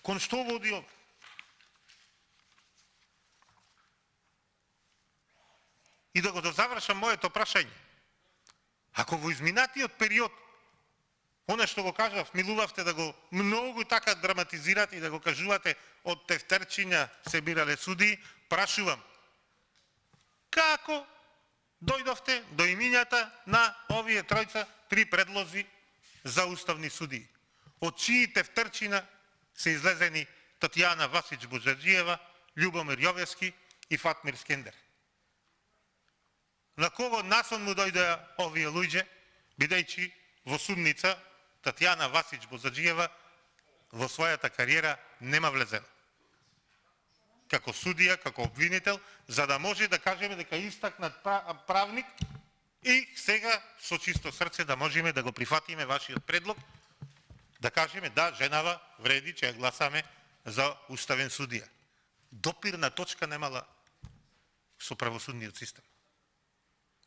Кон што води ова? И да го дозавршам моето прашање. Ако во изминатиот период, оно што го кажав, милувавте да го многу така драматизирате и да го кажувате од тефтерчиња се бирале судии, прашувам, како дојдовте до имињата на овие тројца три предлози за уставни судии? Од чии тефтерчина се излезени Татјана Васич Бузаджиева, Љубомир Јовески и Фатмир Скендер? На кого насон му дојдоа овие луѓе, бидејќи во судница Татјана Васич Бузаджиева во својата кариера нема влезена како судија, како обвинител, за да може да кажеме дека истакнат правник и сега со чисто срце да можеме да го прифатиме вашиот предлог, да кажеме да, женава вреди, че ја гласаме за уставен судија. Допирна точка немала со правосудниот систем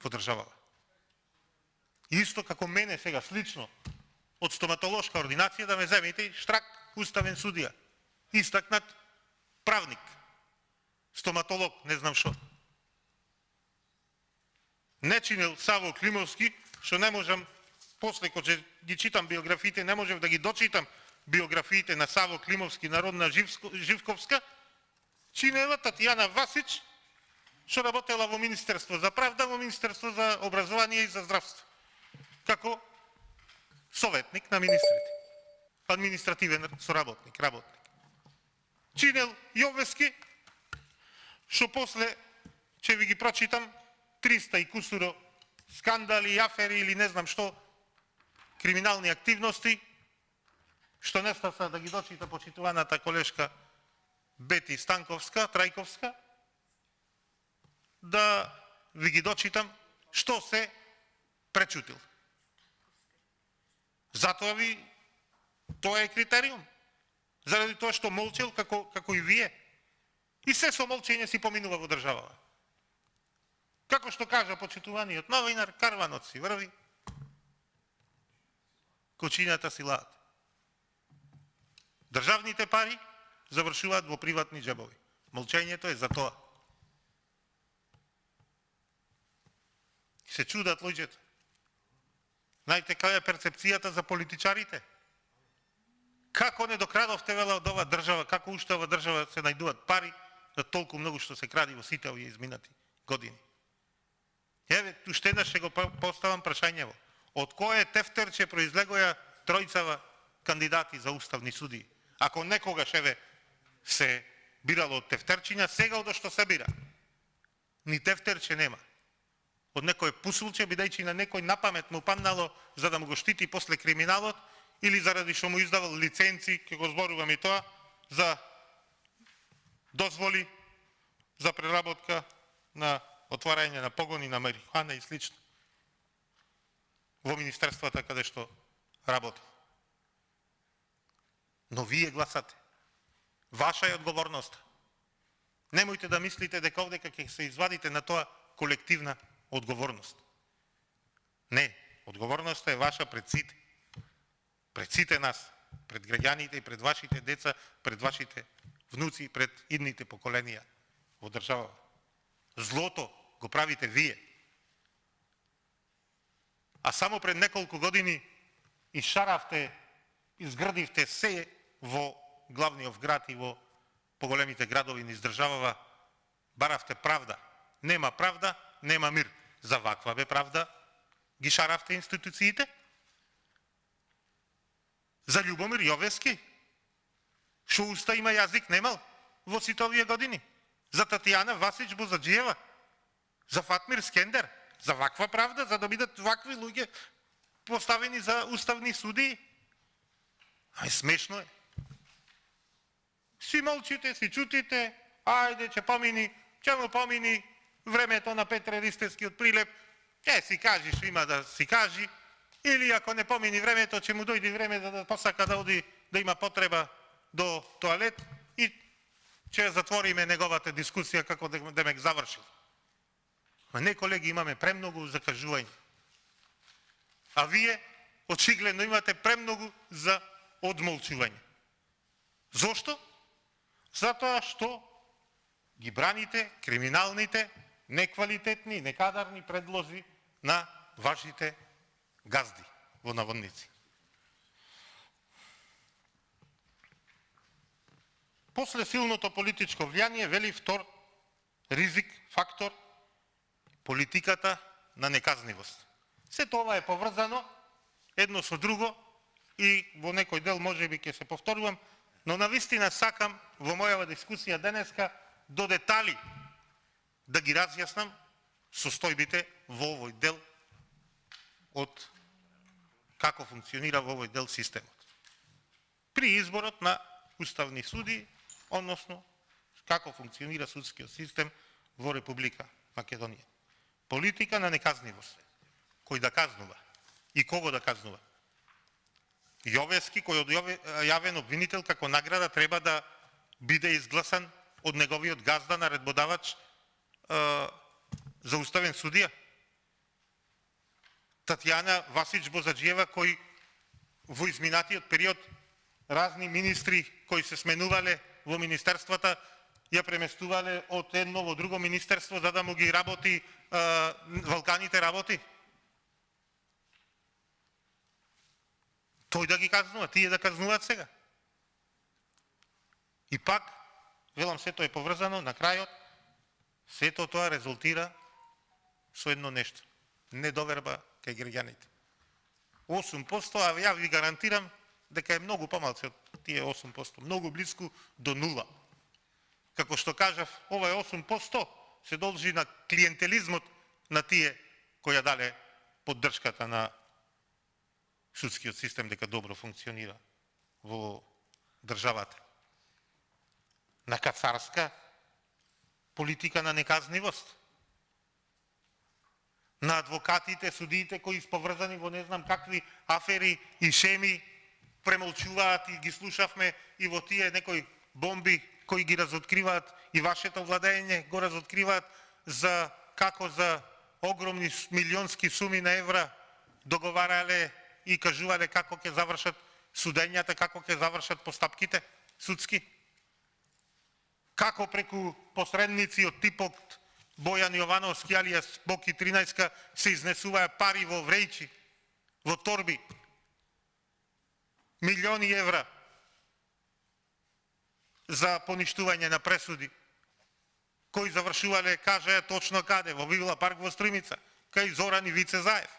во државава. Исто како мене сега слично од стоматолошка ординација да ме земете штрак уставен судија, истакнат правник, стоматолог, не знам шо. Не чинил Саво Климовски, што не можам, после кога ги читам биографиите, не можев да ги дочитам биографиите на Саво Климовски, Народна Живковска, чинела Татјана Васич, што работела во Министерство за правда, во Министерство за образование и за здравство, како советник на министрите, административен соработник, работник. Чинел Јовески, што после, че ви ги прочитам, 300 и кусуро скандали, афери или не знам што, криминални активности, што не стаса да ги дочита почитуваната колешка Бети Станковска, Трајковска, да ви ги дочитам што се пречутил. Затоа ви, тоа е критериум. Заради тоа што молчел како и вие. И се со молчење си поминува во државава. Како што кажа почитуваниот новинар, карванот си врви, кочињата си лаат. Државните пари завршуваат во приватни џебови. Молчењето е за тоа. Се чудат луѓето. Знаете кај е перцепцијата за политичарите? Како не докрадовте вела од ова држава, како уште ова држава се најдуваат пари за толку многу што се кради во сите овие изминати години? Еве, уште еднаш ќе го поставам прашањево. Од кое тефтерче произлегоја тројцава кандидати за уставни судии? Ако некогаш еве се бирало од тефтерчиња, сега од што се бира? Ни тефтерче нема. Од некој пусулче, бидејќи на некој напамет му паднало за да му го штити после криминалот, или заради што му издавал лиценци, ќе го зборувам и тоа, за дозволи за преработка на отварање на погони на марихуана и слично во министерствата каде што работи. Но вие гласате. Ваша е одговорноста. Немојте да мислите дека овдека ќе се извадите на тоа колективна одговорност. Не, одговорноста е ваша пред сите. Пред сите нас, пред граѓаните и пред вашите деца, пред вашите внуци и пред идните поколенија во држава. Злото го правите вие. А само пред неколку години изшаравте, изградивте се во главниот град и во поголемите градови низ државава, баравте правда. Нема правда, нема мир. За ваква бе правда ги шаравте институциите? За Љубомир Јовески, што уста има јазик немал во сите овие години? За Татјана Васич Бузаджиева? За Фатмир Скендер? За ваква правда, за да бидат вакви луѓе поставени за уставни судии? Ај, смешно е. Си молчите, си чутите, ајде, ќе помини, ќе му помини времето на Петре Ристевскиот прилеп, ќе си кажи што има да си кажи, или ако не помини времето, ќе му дојде време да посака да оди, да има потреба до тоалет и ќе затвориме неговата дискусија како да ме завршил. Ма не, колеги, имаме премногу закажување. А вие очигледно имате премногу за одмолчување. Зошто? Затоа што ги браните криминалните, неквалитетни, некадарни предлози на вашите газди во наводници. После силното политичко влијание, вели втор ризик, фактор, политиката на неказнивост. Сето ова е поврзано едно со друго и во некој дел можеби ќе се повторувам, но навистина сакам во мојава дискусија денеска до детали да ги разјаснам состојбите во овој дел од како функционира во овој дел системот. При изборот на уставни суди, односно како функционира судскиот систем во Република Македонија. Политика на неказнивост. Кој да казнува и кого да казнува. Јовески, кој од јавен обвинител како награда треба да биде изгласан од неговиот газда, наредбодавач за уставен судија. Татјана Васич Бозаџиева, кој во изминатиот период разни министри кои се сменувале во министерствата, ја преместувале од едно во друго министерство за да му ги работи валканите работи. Тој да ги казнува, тие да казнуваат сега. И пак, велам, сето е поврзано, на крајот, сето тоа резултира со едно нешто. Недоверба кај граѓаните. 8%, а ја ви гарантирам дека е многу помалце од тие 8%, многу близко до нула. Како што кажав, ова е 8%, се должи на клиентелизмот на тие кои ја дале поддршката на судскиот систем дека добро функционира во државата. На кацарска политика на неказнивост. На адвокатите, судиите кои споврзани во не знам какви афери и шеми премолчуваат и ги слушавме и во тие некои бомби кои ги разоткриваат и вашето владење го разоткриваат за како за огромни милионски суми на евра договарале и кажувале како ќе завршат судењата, како ќе завршат постапките судски. Како преку посредници од типот Бојан Јовановски алијас Боки 13 се изнесуваа пари во врејчи, во торби. Милиони евра за поништување на пресуди, кои завршувале, кажа точно каде, во Вила парк во Стримица, кај Зоран Ивице Заев.